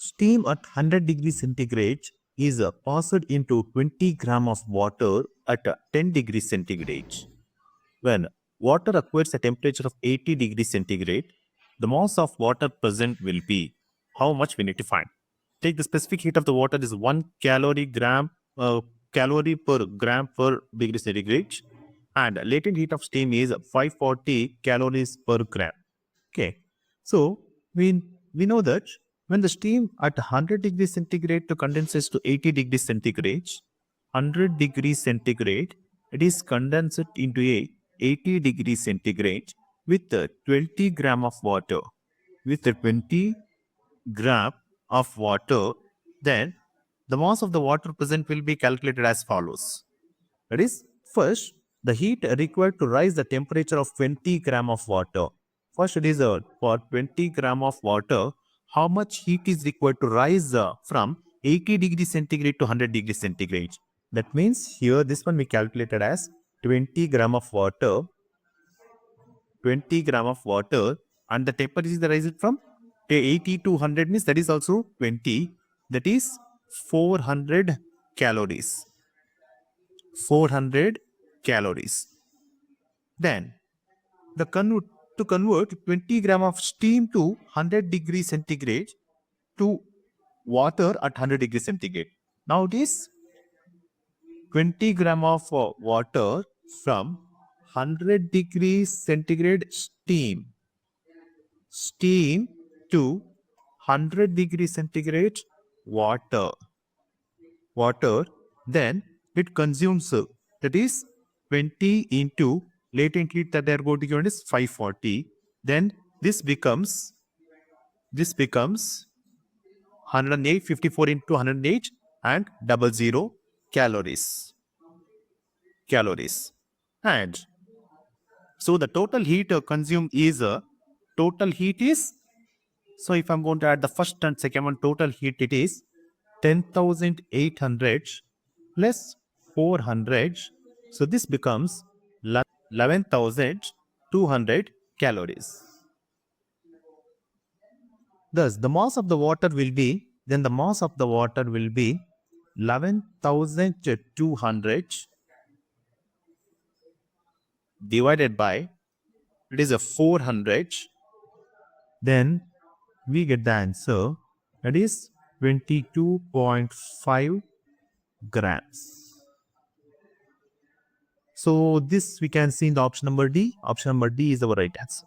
steam at 100 degrees centigrade is passed into 20 gram of water at 10 degrees centigrade. When water acquires a temperature of 80 degrees centigrade, the mass of water present will be how much we need to find. Take the specific heat of the water is 1 calorie per gram per degree centigrade, and latent heat of steam is 540 calories per gram. Okay, so we know that when the steam at 100 degrees centigrade to condenses to 80 degrees centigrade, 100 degrees centigrade, it is condensed into a 80 degrees centigrade with 20 gram of water. With the 20 gram of water, then the mass of the water present will be calculated as follows. That is, first, the heat required to rise the temperature of 20 gram of water. First, it is for 20 gram of water, how much heat is required to rise from 80 degrees centigrade to 100 degrees centigrade. That means here this one we calculated as 20 gram of water, 20 gram of water, and the temperature is rising from 80 to 100 means that is also 20, that is 400 calories. 400 calories. Then to convert 20 gram of steam to 100 degrees centigrade to water at 100 degrees centigrade. Now it is 20 gram of water from 100 degrees centigrade steam to 100 degrees centigrade water. Then it consumes, that is 20 into latent heat that they are going to give is 540. Then this becomes 108, 54 into 108 and 00 calories. And so the total heat consumed is so if I'm going to add the first and second one, total heat it is 10,800 plus 400. So this becomes 11,200 calories. Thus, the mass of the water will be 11,200 divided by, it is a 400. Then we get the answer, that is 22.5 grams. So this we can see in the option number D. Option number D is our right answer.